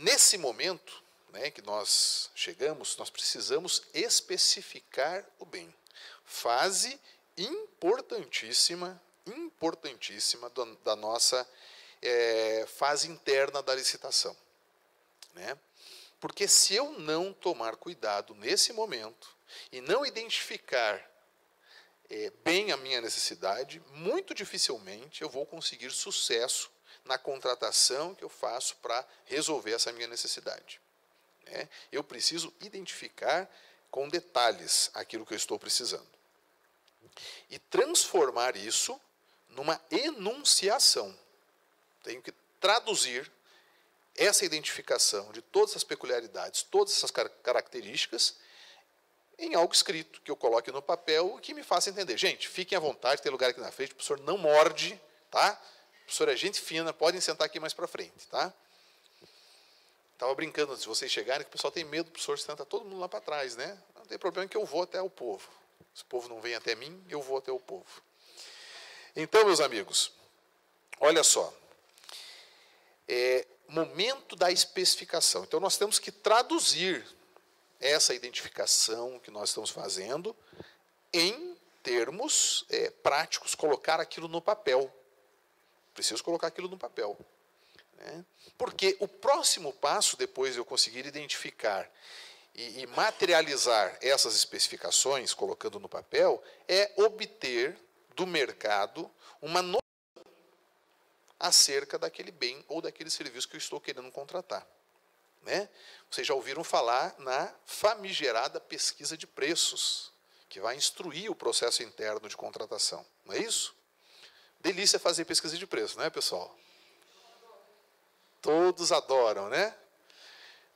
nesse momento, né, que nós chegamos, nós precisamos especificar o bem. Fase importantíssima da nossa fase interna da licitação, né? Porque se eu não tomar cuidado nesse momento e não identificar bem a minha necessidade, muito dificilmente eu vou conseguir sucesso na contratação que eu faço para resolver essa minha necessidade. Eu preciso identificar com detalhes aquilo que eu estou precisando. E transformar isso numa enunciação. Tenho que traduzir essa identificação de todas as peculiaridades, todas essas características, em algo escrito, que eu coloque no papel e que me faça entender. Gente, fiquem à vontade, tem lugar aqui na frente, o professor não morde, tá? O professor é gente fina, podem sentar aqui mais para frente, tá? Estava brincando antes de vocês chegarem, que o pessoal tem medo do professor sentar todo mundo lá para trás, né? Não tem problema que eu vou até o povo. Se o povo não vem até mim, eu vou até o povo. Então, meus amigos, olha só. Momento da especificação. Então, nós temos que traduzir essa identificação que nós estamos fazendo em termos práticos, colocar aquilo no papel. Preciso colocar aquilo no papel. Né? Porque o próximo passo, depois de eu conseguir identificar e materializar essas especificações, colocando no papel, é obter do mercado uma noção acerca daquele bem ou daquele serviço que eu estou querendo contratar. Né? Vocês já ouviram falar na famigerada pesquisa de preços, que vai instruir o processo interno de contratação. Não é isso? Delícia fazer pesquisa de preço, não é, pessoal? Todos adoram, né?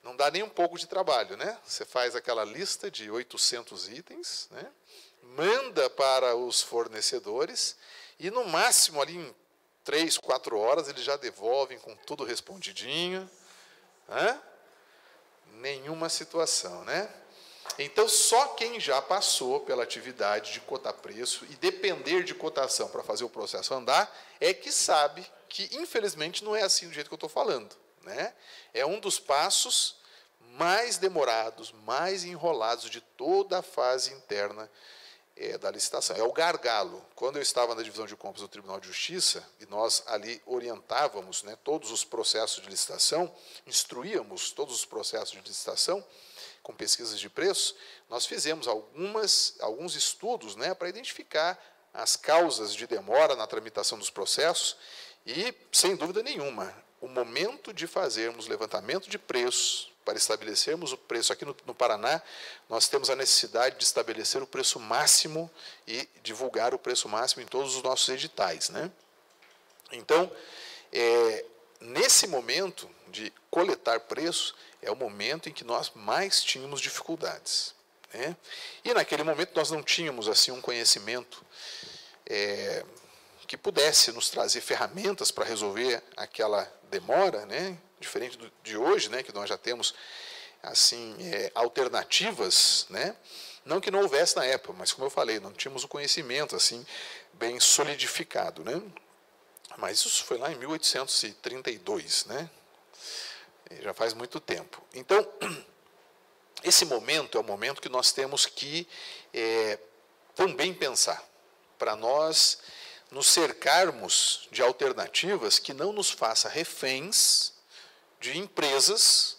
Não dá nem um pouco de trabalho, né? Você faz aquela lista de 800 itens, né? Manda para os fornecedores e, no máximo, ali em 3, 4 horas, eles já devolvem com tudo respondidinho. Né? Nenhuma situação, né? Então, só quem já passou pela atividade de cotar preço e depender de cotação para fazer o processo andar, é que sabe que, infelizmente, não é assim do jeito que eu estou falando. Né? É um dos passos mais demorados, mais enrolados de toda a fase interna da licitação. É o gargalo. Quando eu estava na divisão de compras do Tribunal de Justiça, e nós ali orientávamos, né, todos os processos de licitação, instruíamos todos os processos de licitação, com pesquisas de preços, nós fizemos alguns estudos, né, para identificar as causas de demora na tramitação dos processos e, sem dúvida nenhuma, o momento de fazermos levantamento de preços, para estabelecermos o preço aqui no Paraná, nós temos a necessidade de estabelecer o preço máximo e divulgar o preço máximo em todos os nossos editais. Né? Então, nesse momento de coletar preços, é o momento em que nós mais tínhamos dificuldades. Né? E naquele momento nós não tínhamos assim um conhecimento que pudesse nos trazer ferramentas para resolver aquela demora, né? Diferente de hoje, né? Que nós já temos assim alternativas, né? Não que não houvesse na época, mas como eu falei, não tínhamos o conhecimento assim bem solidificado, né? Mas isso foi lá em 1832, né? Já faz muito tempo. Então, esse momento é o momento que nós temos que também pensar, para nós nos cercarmos de alternativas que não nos faça reféns de empresas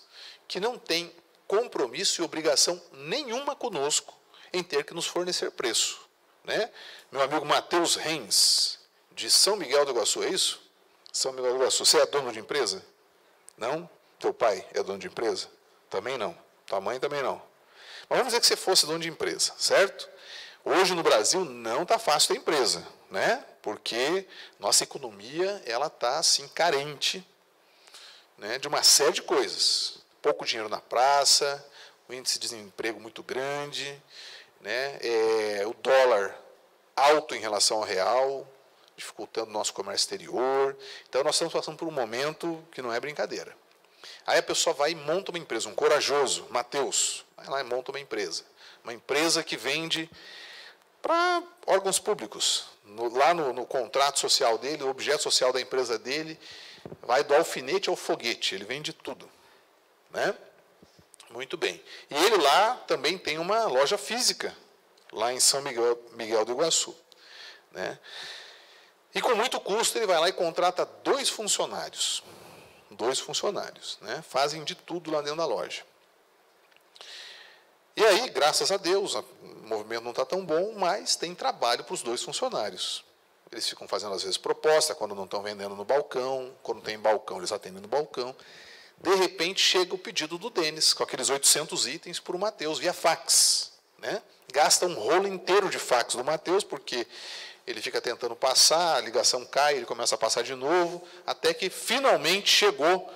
que não têm compromisso e obrigação nenhuma conosco em ter que nos fornecer preço. Né? Meu amigo Matheus Renz, de São Miguel do Iguaçu, é isso? São Miguel do Iguaçu, você é dono de empresa? Não? Teu pai é dono de empresa? Também não. Tua mãe também não. Mas vamos dizer que você fosse dono de empresa, certo? Hoje no Brasil não está fácil ter empresa, né? Porque nossa economia ela está assim carente, né, de uma série de coisas. Pouco dinheiro na praça, o índice de desemprego muito grande, né, o dólar alto em relação ao real, dificultando o nosso comércio exterior. Então nós estamos passando por um momento que não é brincadeira. Aí a pessoa vai e monta uma empresa, um corajoso, Matheus, vai lá e monta uma empresa que vende para órgãos públicos. Lá no contrato social dele, o objeto social da empresa dele, vai do alfinete ao foguete, ele vende tudo. né? Muito bem. E ele lá também tem uma loja física, lá em São Miguel do Iguaçu, né? E com muito custo ele vai lá e contrata 2 funcionários. 2 funcionários, né? Fazem de tudo lá dentro da loja. E aí, graças a Deus, o movimento não está tão bom, mas tem trabalho para os 2 funcionários. Eles ficam fazendo, às vezes, proposta, quando não estão vendendo no balcão, quando tem balcão, eles atendem no balcão. De repente, chega o pedido do Denis, com aqueles 800 itens, para o Matheus, via fax, né? Gasta um rolo inteiro de fax do Matheus, porque ele fica tentando passar, a ligação cai, ele começa a passar de novo, até que, finalmente, chegou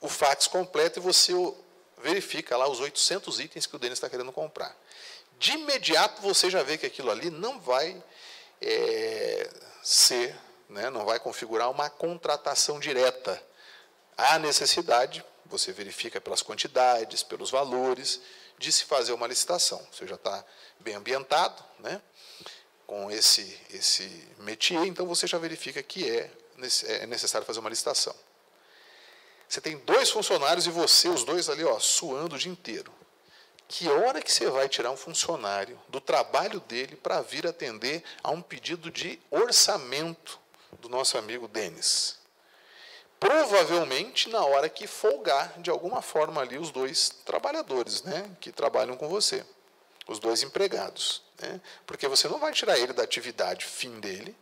o fax completo e você verifica lá os 800 itens que o Denis está querendo comprar. De imediato, você já vê que aquilo ali não vai ser, né, não vai configurar uma contratação direta. Há necessidade, você verifica pelas quantidades, pelos valores, de se fazer uma licitação. Você já está bem ambientado, né, com esse métier, então você já verifica que é necessário fazer uma licitação. Você tem 2 funcionários e você, os 2 ali, ó, suando o dia inteiro. Que hora que você vai tirar um funcionário do trabalho dele para vir atender a um pedido de orçamento do nosso amigo Denis? Provavelmente na hora que folgar, de alguma forma, ali os 2 trabalhadores, né, que trabalham com você, os 2 empregados, né, porque você não vai tirar ele da atividade fim dele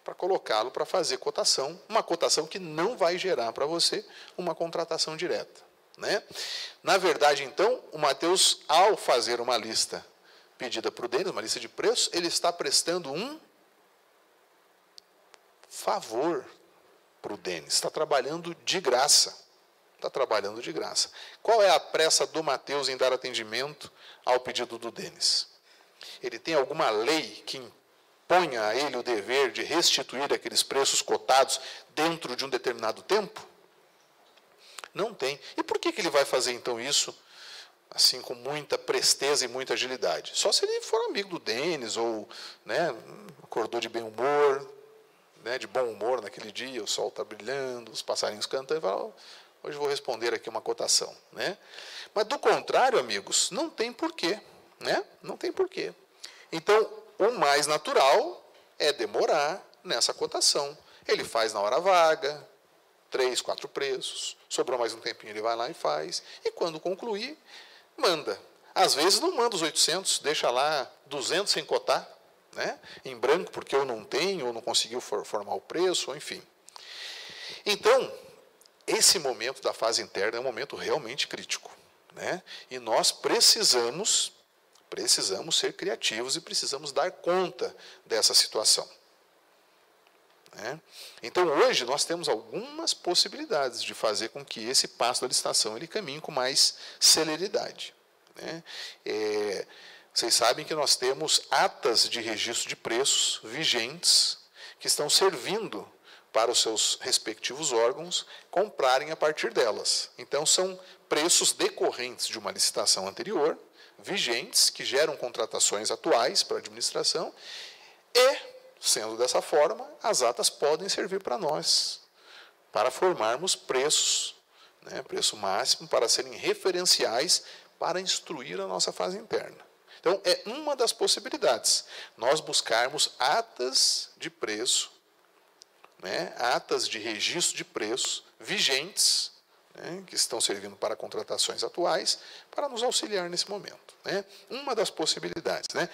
para colocá-lo para fazer cotação, uma cotação que não vai gerar para você uma contratação direta, né? Na verdade, então, o Matheus, ao fazer uma lista pedida para o Denis, uma lista de preços, ele está prestando um favor para o Denis, está trabalhando de graça. Está trabalhando de graça. Qual é a pressa do Matheus em dar atendimento ao pedido do Denis? Ele tem alguma lei que imponha a ele o dever de restituir aqueles preços cotados dentro de um determinado tempo? Não tem. E por que ele vai fazer, então, isso assim com muita presteza e muita agilidade? Só se ele for amigo do Denis, ou, né, acordou de bem humor, né, de bom humor naquele dia, o sol está brilhando, os passarinhos cantando, e fala, hoje eu vou responder aqui uma cotação, né? Mas, do contrário, amigos, não tem porquê, né? Não tem porquê. Então, o mais natural é demorar nessa cotação. Ele faz na hora vaga, 3, 4 preços, sobrou mais um tempinho, ele vai lá e faz, e quando concluir, manda. Às vezes não manda os 800, deixa lá 200 sem cotar, né, em branco, porque eu não tenho, ou não conseguiu formar o preço, ou enfim. Então, esse momento da fase interna é um momento realmente crítico, né, e nós precisamos ser criativos e precisamos dar conta dessa situação. Então, hoje, nós temos algumas possibilidades de fazer com que esse passo da licitação ele caminhe com mais celeridade. Vocês sabem que nós temos atas de registro de preços vigentes que estão servindo para os seus respectivos órgãos comprarem a partir delas. Então, são preços decorrentes de uma licitação anterior, vigentes, que geram contratações atuais para a administração e, sendo dessa forma, as atas podem servir para nós, para formarmos preços, né, preço máximo, para serem referenciais para instruir a nossa fase interna. Então, é uma das possibilidades, nós buscarmos atas de preço, né, atas de registro de preços vigentes, né, que estão servindo para contratações atuais, para nos auxiliar nesse momento. Né? Uma das possibilidades. Né?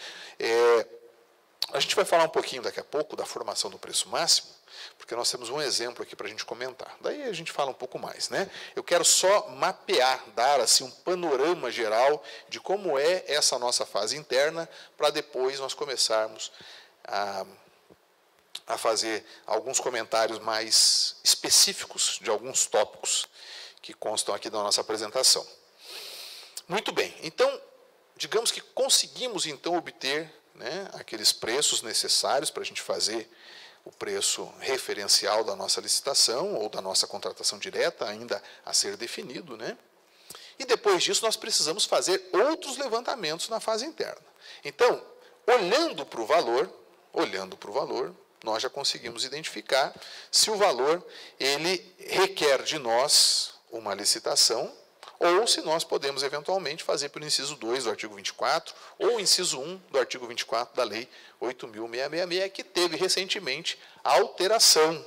A gente vai falar um pouquinho daqui a pouco da formação do preço máximo, porque nós temos um exemplo aqui para a gente comentar. Daí a gente fala um pouco mais. Né? Eu quero só mapear, dar assim, um panorama geral de como é essa nossa fase interna, para depois nós começarmos a fazer alguns comentários mais específicos de alguns tópicos que constam aqui da nossa apresentação. Muito bem. Então, digamos que conseguimos, então, obter, né, aqueles preços necessários para a gente fazer o preço referencial da nossa licitação ou da nossa contratação direta, ainda a ser definido, né? E depois disso nós precisamos fazer outros levantamentos na fase interna. Então, olhando para o valor, nós já conseguimos identificar se o valor ele requer de nós uma licitação ou se nós podemos, eventualmente, fazer pelo inciso 2 do artigo 24, ou inciso 1 do artigo 24 da Lei 8.666, que teve recentemente alteração,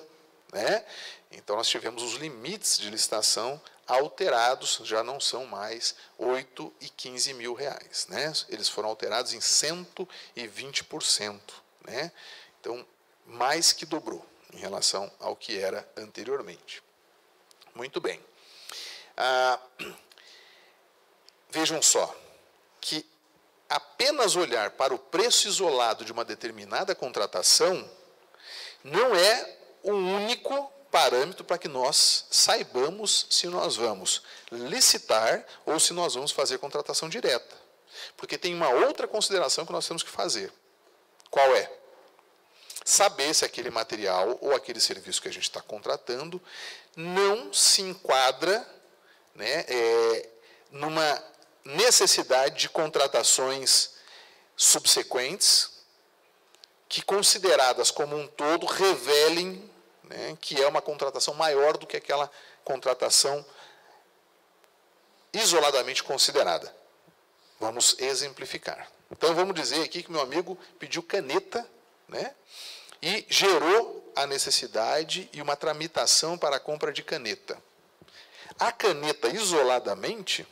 né? Então, nós tivemos os limites de licitação alterados, já não são mais 8 e 15 mil reais, né? Eles foram alterados em 120%, né? Então, mais que dobrou em relação ao que era anteriormente. Muito bem. Vejam só, que apenas olhar para o preço isolado de uma determinada contratação não é o único parâmetro para que nós saibamos se nós vamos licitar ou se nós vamos fazer contratação direta. Porque tem uma outra consideração que nós temos que fazer. Qual é? Saber se aquele material ou aquele serviço que a gente está contratando não se enquadra, né, numa necessidade de contratações subsequentes que, consideradas como um todo, revelem, né, que é uma contratação maior do que aquela contratação isoladamente considerada. Vamos exemplificar. Então, vamos dizer aqui que meu amigo pediu caneta, né, e gerou a necessidade e uma tramitação para a compra de caneta. A caneta, isoladamente,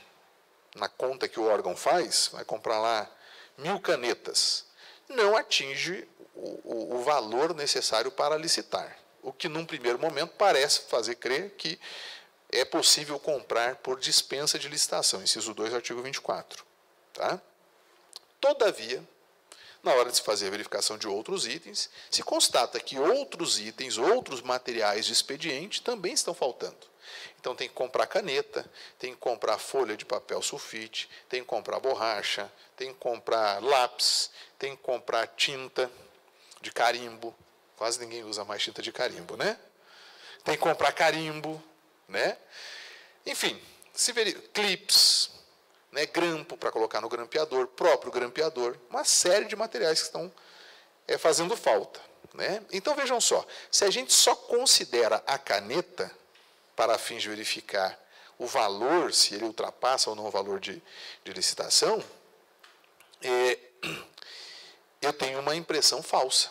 na conta que o órgão faz, vai comprar lá 1000 canetas, não atinge o valor necessário para licitar. O que, num primeiro momento, parece fazer crer que é possível comprar por dispensa de licitação, inciso 2, artigo 24. Tá? Todavia, na hora de se fazer a verificação de outros itens, se constata que outros itens, outros materiais de expediente também estão faltando. Então, tem que comprar caneta, tem que comprar folha de papel sulfite, tem que comprar borracha, tem que comprar lápis, tem que comprar tinta de carimbo. Quase ninguém usa mais tinta de carimbo, né? Tem que comprar carimbo, né? Enfim, clips, né, grampo para colocar no grampeador, próprio grampeador, uma série de materiais que estão fazendo falta, né? Então, vejam só, se a gente só considera a caneta para fins de verificar o valor, se ele ultrapassa ou não o valor de licitação, eu tenho uma impressão falsa.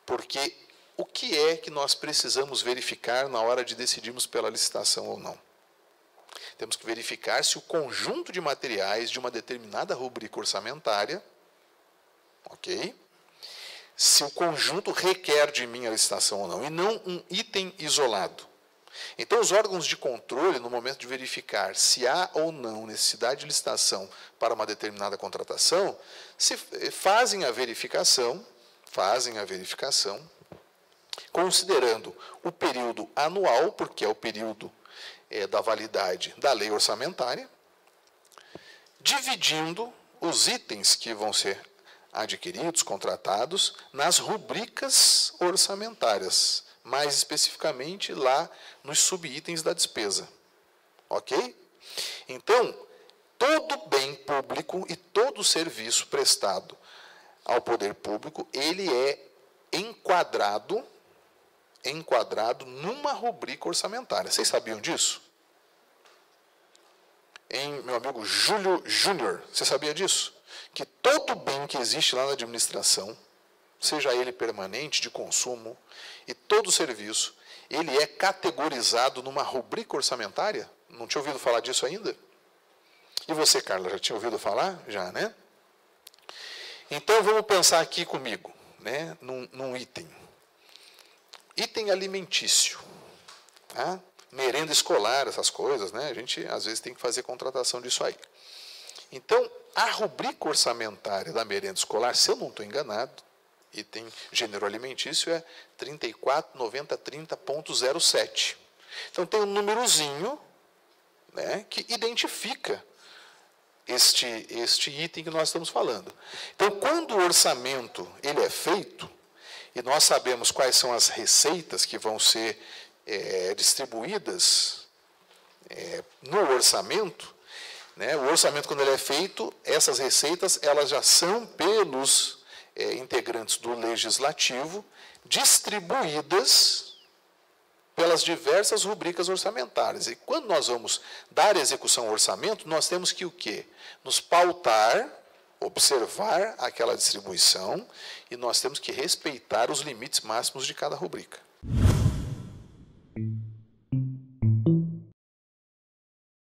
Porque o que é que nós precisamos verificar na hora de decidirmos pela licitação ou não? Temos que verificar se o conjunto de materiais de uma determinada rubrica orçamentária, ok? Se o conjunto requer de mim a licitação ou não, e não um item isolado. Então, os órgãos de controle, no momento de verificar se há ou não necessidade de licitação para uma determinada contratação, fazem a verificação, considerando o período anual, porque é o período da validade da lei orçamentária, dividindo os itens que vão ser adquiridos, contratados, nas rubricas orçamentárias, mais especificamente lá nos subitens da despesa. Ok? Então, todo bem público e todo serviço prestado ao poder público, ele é enquadrado numa rubrica orçamentária. Vocês sabiam disso? Meu amigo Júlio Júnior, você sabia disso? Que todo bem que existe lá na administração, seja ele permanente, de consumo, e todo serviço, ele é categorizado numa rubrica orçamentária? Não tinha ouvido falar disso ainda? E você, Carla, já tinha ouvido falar? Já, né? Então, vamos pensar aqui comigo, né, num item. Item alimentício. Tá? Merenda escolar, essas coisas, né? A gente, às vezes, tem que fazer contratação disso aí. Então, a rubrica orçamentária da merenda escolar, se eu não estou enganado, item gênero alimentício é 34.90.30.07. Então, tem um númerozinho, né, que identifica este item que nós estamos falando. Então, quando o orçamento ele é feito, e nós sabemos quais são as receitas que vão ser distribuídas no orçamento, né, o orçamento, quando ele é feito, essas receitas elas já são pelos integrantes do Legislativo distribuídas pelas diversas rubricas orçamentárias. E quando nós vamos dar execução ao orçamento, nós temos que o quê? Nos pautar, observar aquela distribuição, e nós temos que respeitar os limites máximos de cada rubrica.